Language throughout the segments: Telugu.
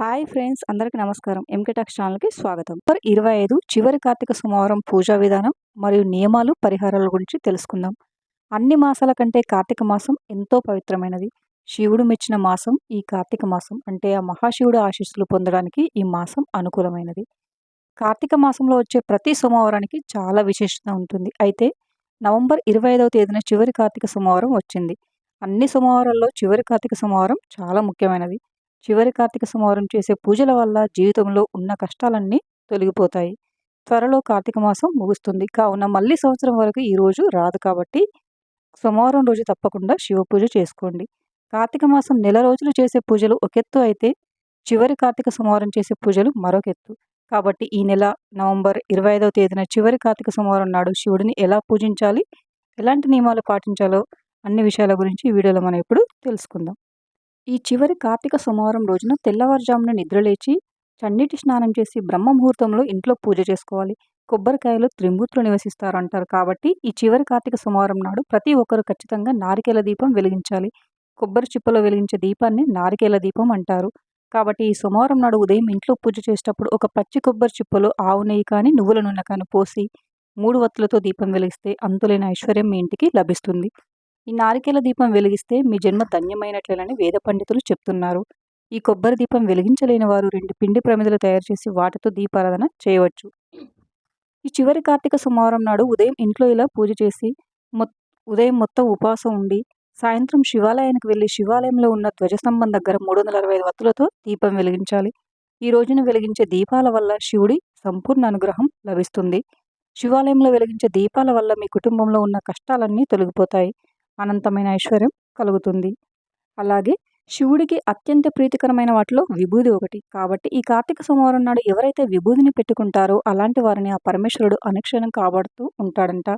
హాయ్ ఫ్రెండ్స్, అందరికీ నమస్కారం. ఎంకే టాక్స్ ఛానల్‌కి స్వాగతం. 25 చివరి కార్తీక సోమవారం పూజా విధానం మరియు నియమాలు, పరిహారాల గురించి తెలుసుకుందాం. అన్ని మాసాల కంటే కార్తీక మాసం ఎంతో పవిత్రమైనది. శివుడు మెచ్చిన మాసం ఈ కార్తీక మాసం. అంటే ఆ మహాశివుడి ఆశీస్సులు పొందడానికి ఈ మాసం అనుకూలమైనది. కార్తీక మాసంలో వచ్చే ప్రతి సోమవారానికి చాలా విశేషత ఉంటుంది. అయితే నవంబర్ 25వ తేదీన చివరి కార్తీక సోమవారం వచ్చింది. అన్ని సోమవారాల్లో చివరి కార్తీక సోమవారం చాలా ముఖ్యమైనది. చివరి కార్తీక సోమవారం చేసే పూజల వల్ల జీవితంలో ఉన్న కష్టాలన్నీ తొలగిపోతాయి. త్వరలో కార్తీక మాసం ముగుస్తుంది. కావున మళ్ళీ సంవత్సరం వరకు ఈ రోజు రాదు కాబట్టి సోమవారం రోజు తప్పకుండా శివ పూజ చేసుకోండి. కార్తీక మాసం నెల రోజులు చేసే పూజలు ఒకెత్తు అయితే చివరి కార్తీక సోమవారం చేసే పూజలు మరొకెత్తు. కాబట్టి ఈ నెల నవంబర్ 25వ తేదీన చివరి కార్తీక సోమవారం నాడు శివుడిని ఎలా పూజించాలి, ఎలాంటి నియమాలు పాటించాలో అన్ని విషయాల గురించి ఈ వీడియోలో మనం ఇప్పుడు తెలుసుకుందాం. ఈ చివరి కార్తీక సోమవారం రోజున తెల్లవారుజామున నిద్రలేచి చన్నీటి స్నానం చేసి బ్రహ్మ ముహూర్తంలో ఇంట్లో పూజ చేసుకోవాలి. కొబ్బరికాయలు త్రిమూర్తులు నివసిస్తారు అంటారు కాబట్టి ఈ చివరి కార్తీక సోమవారం నాడు ప్రతి ఒక్కరు ఖచ్చితంగా నారికేల దీపం వెలిగించాలి. కొబ్బరి చిప్పలో వెలిగించే దీపాన్ని నారికేల దీపం అంటారు. కాబట్టి ఈ సోమవారం నాడు ఉదయం ఇంట్లో పూజ చేసేటప్పుడు ఒక పచ్చి కొబ్బరి చిప్పలో ఆవు నెయ్యి కానీ నువ్వుల నూనె కానీ పోసి 3 వత్తులతో దీపం వెలిగిస్తే అంతులేని ఐశ్వర్యం మీ ఇంటికి లభిస్తుంది. ఈ నారికేల దీపం వెలిగిస్తే మీ జన్మ ధన్యమైనట్లేనని వేద పండితులు చెప్తున్నారు. ఈ కొబ్బరి దీపం వెలిగించలేని వారు 2 పిండి ప్రమిదలు తయారు చేసి వాటితో దీపారాధన చేయవచ్చు. ఈ చివరి కార్తీక సోమవారం నాడు ఉదయం ఇంట్లో ఇలా పూజ చేసి ఉదయం మొత్తం ఉపవాసం ఉండి సాయంత్రం శివాలయానికి వెళ్ళి శివాలయంలో ఉన్న ధ్వజస్తంభం దగ్గర 365 వత్తులతో దీపం వెలిగించాలి. ఈ రోజున వెలిగించే దీపాల వల్ల శివుడి సంపూర్ణ అనుగ్రహం లభిస్తుంది. శివాలయంలో వెలిగించే దీపాల వల్ల మీ కుటుంబంలో ఉన్న కష్టాలన్నీ తొలగిపోతాయి. అనంతమైన ఐశ్వర్యం కలుగుతుంది. అలాగే శివుడికి అత్యంత ప్రీతికరమైన వాటిలో విభూది ఒకటి. కాబట్టి ఈ కార్తీక సోమవారం నాడు ఎవరైతే విభూదిని పెట్టుకుంటారో అలాంటి వారిని ఆ పరమేశ్వరుడు అనుక్షణం కాపాడుతూ ఉంటాడంట.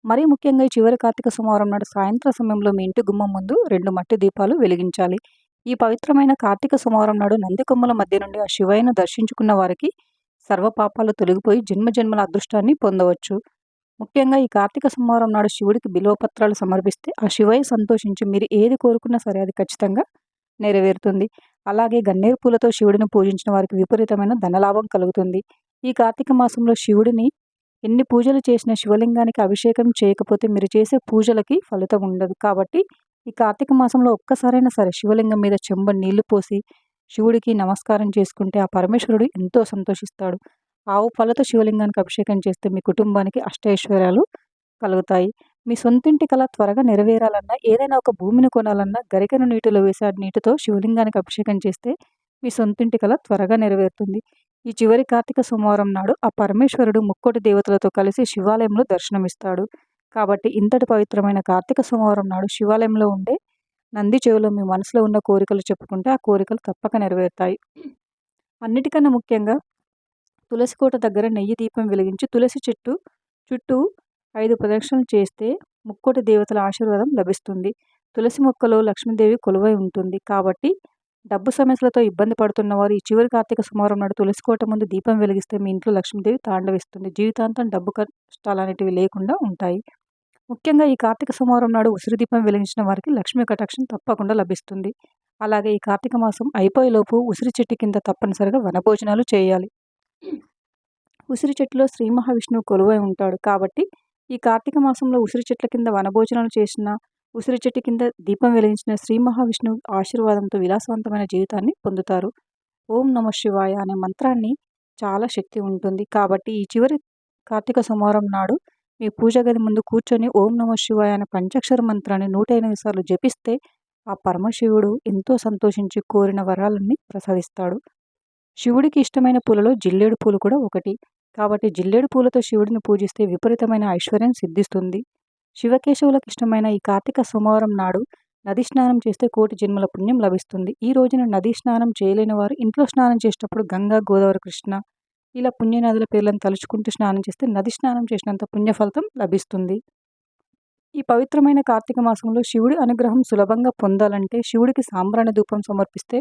మరీ ముఖ్యంగా ఈ చివరి కార్తీక సోమవారం నాడు సాయంత్రం సమయంలో మీ ఇంటి గుమ్మం ముందు 2 మట్టి దీపాలు వెలిగించాలి. ఈ పవిత్రమైన కార్తీక సోమవారం నాడు నంది కొమ్మల మధ్య నుండి ఆ శివయ్యను దర్శించుకున్న వారికి సర్వపాపాలు తొలగిపోయి జన్మజన్మల అదృష్టాన్ని పొందవచ్చు. ముఖ్యంగా ఈ కార్తీక సోమవారం నాడు శివుడికి బిల్వపత్రాలు సమర్పిస్తే ఆ శివయ్య సంతోషించి మీరు ఏది కోరుకున్నా సరే అది ఖచ్చితంగా నెరవేరుతుంది. అలాగే గన్నేరు పూలతో శివుడిని పూజించిన వారికి విపరీతమైన ధనలాభం కలుగుతుంది. ఈ కార్తీక మాసంలో శివుడిని ఎన్ని పూజలు చేసినా శివలింగానికి అభిషేకం చేయకపోతే మీరు చేసే పూజలకి ఫలితం ఉండదు. కాబట్టి ఈ కార్తీక మాసంలో ఒక్కసారైనా సరే శివలింగం మీద చెంబు నీళ్లు పోసి శివుడికి నమస్కారం చేసుకుంటే ఆ పరమేశ్వరుడు ఎంతో సంతోషిస్తాడు. ఆవు పాలతో శివలింగానికి అభిషేకం చేస్తే మీ కుటుంబానికి అష్టైశ్వర్యాలు కలుగుతాయి. మీ సొంతింటి కల త్వరగా నెరవేరాలన్నా, ఏదైనా ఒక భూమిని కొనాలన్నా గరికెను నీటిలో వేసి ఆ నీటితో శివలింగానికి అభిషేకం చేస్తే మీ సొంతింటి కల త్వరగా నెరవేరుతుంది. ఈ చివరి కార్తీక సోమవారం నాడు ఆ పరమేశ్వరుడు ముక్కోటి దేవతలతో కలిసి శివాలయంలో దర్శనమిస్తాడు. కాబట్టి ఇంతటి పవిత్రమైన కార్తీక సోమవారం నాడు శివాలయంలో ఉండే నంది చెవిలో మీ మనసులో ఉన్న కోరికలు చెప్పుకుంటే ఆ కోరికలు తప్పక నెరవేరుతాయి. అన్నిటికన్నా ముఖ్యంగా తులసి కోట దగ్గర నెయ్యి దీపం వెలిగించి తులసి చెట్టు చుట్టూ 5 ప్రదక్షిణలు చేస్తే ముక్కోటి దేవతల ఆశీర్వాదం లభిస్తుంది. తులసి మొక్కలో లక్ష్మీదేవి కొలువై ఉంటుంది. కాబట్టి డబ్బు సమస్యలతో ఇబ్బంది పడుతున్న వారు ఈ చివరి కార్తీక సోమవారం నాడు తులసి కోట ముందు దీపం వెలిగిస్తే మీ ఇంట్లో లక్ష్మీదేవి తాండవిస్తుంది. జీవితాంతం డబ్బు కష్టాలనేటివి లేకుండా ఉంటాయి. ముఖ్యంగా ఈ కార్తీక సోమవారం నాడు ఉసిరి దీపం వెలిగించిన వారికి లక్ష్మీ కటాక్షం తప్పకుండా లభిస్తుంది. అలాగే ఈ కార్తీక మాసం అయిపోయేలోపు ఉసిరి చెట్టు కింద తప్పనిసరిగా వనభోజనాలు చేయాలి. ఉసిరి చెట్టులో శ్రీ మహావిష్ణువు కొలువై ఉంటాడు. కాబట్టి ఈ కార్తీక మాసంలో ఉసిరి చెట్ల కింద వనభోజనాలు చేసిన, ఉసిరి చెట్టు కింద దీపం వెలిగించిన శ్రీ మహావిష్ణువు ఆశీర్వాదంతో విలాసవంతమైన జీవితాన్ని పొందుతారు. ఓం నమ శివాయ అనే మంత్రాన్ని చాలా శక్తి ఉంటుంది. కాబట్టి ఈ చివరి కార్తీక సోమవారం నాడు మీ పూజ గది ముందు కూర్చొని ఓం నమ శివాయ అనే పంచాక్షర మంత్రాన్ని 108 సార్లు జపిస్తే ఆ పరమశివుడు ఎంతో సంతోషించి కోరిన వరాలన్నీ ప్రసాదిస్తాడు. శివుడికి ఇష్టమైన పూలలో జిల్లేడు పూలు కూడా ఒకటి. కాబట్టి జిల్లేడు పూలతో శివుడిని పూజిస్తే విపరీతమైన ఐశ్వర్యం సిద్ధిస్తుంది. శివకేశవులకు ఇష్టమైన ఈ కార్తీక సోమవారం నాడు నది స్నానం చేస్తే కోటి జన్మల పుణ్యం లభిస్తుంది. ఈ రోజున నది స్నానం చేయలేని వారు ఇంట్లో స్నానం చేసేటప్పుడు గంగా, గోదావరి, కృష్ణ ఇలా పుణ్యనదుల పేర్లను తలుచుకుంటూ స్నానం చేస్తే నది స్నానం చేసినంత పుణ్యఫలితం లభిస్తుంది. ఈ పవిత్రమైన కార్తీక మాసంలో శివుడి అనుగ్రహం సులభంగా పొందాలంటే శివుడికి సాంబ్రాణి ధూపం సమర్పిస్తే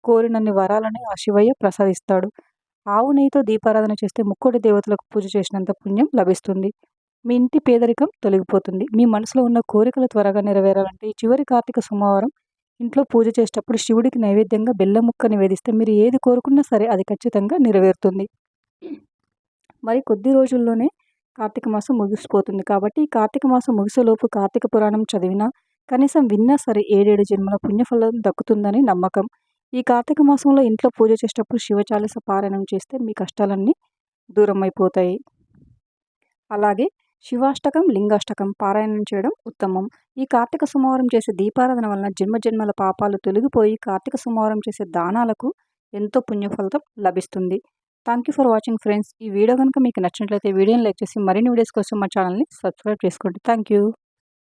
కోరినన్ని వరాలని ఆ శివయ్య ప్రసాదిస్తాడు. ఆవు నెయ్యితో దీపారాధన చేస్తే ముక్కోటి దేవతలకు పూజ చేసినంత పుణ్యం లభిస్తుంది. మీ ఇంటి పేదరికం తొలగిపోతుంది. మీ మనసులో ఉన్న కోరికలు త్వరగా నెరవేరాలంటే ఈ చివరి కార్తీక సోమవారం ఇంట్లో పూజ చేసేటప్పుడు శివుడికి నైవేద్యంగా బెల్లం ముక్క నివేదిస్తే మీరు ఏది కోరుకున్నా సరే అది ఖచ్చితంగా నెరవేరుతుంది. మరి కొద్ది రోజుల్లోనే కార్తీక మాసం ముగిసిపోతుంది. కాబట్టి ఈ కార్తీక మాసం ముగిసేలోపు కార్తీక పురాణం చదివినా, కనీసం విన్నా సరే 7 జన్మల పుణ్యఫలం దక్కుతుందని నమ్మకం. ఈ కార్తీక మాసంలో ఇంట్లో పూజ చేసేటప్పుడు శివ చాలీస పారాయణం చేస్తే మీ కష్టాలన్నీ దూరమైపోతాయి. అలాగే శివాష్టకం, లింగాష్టకం పారాయణం చేయడం ఉత్తమం. ఈ కార్తీక సోమవారం చేసే దీపారాధన వలన జన్మజన్మల పాపాలు తొలగిపోయి కార్తీక సోమవారం చేసే దానాలకు ఎంతో పుణ్యఫలితం లభిస్తుంది. Thank you for watching friends. ఈ వీడియో కనుక మీకు నచ్చినట్లయితే వీడియోని లైక్ చేసి మరిన్ని వీడియోస్ కోసం మా ఛానల్ని సబ్స్క్రైబ్ చేసుకోండి. Thank you.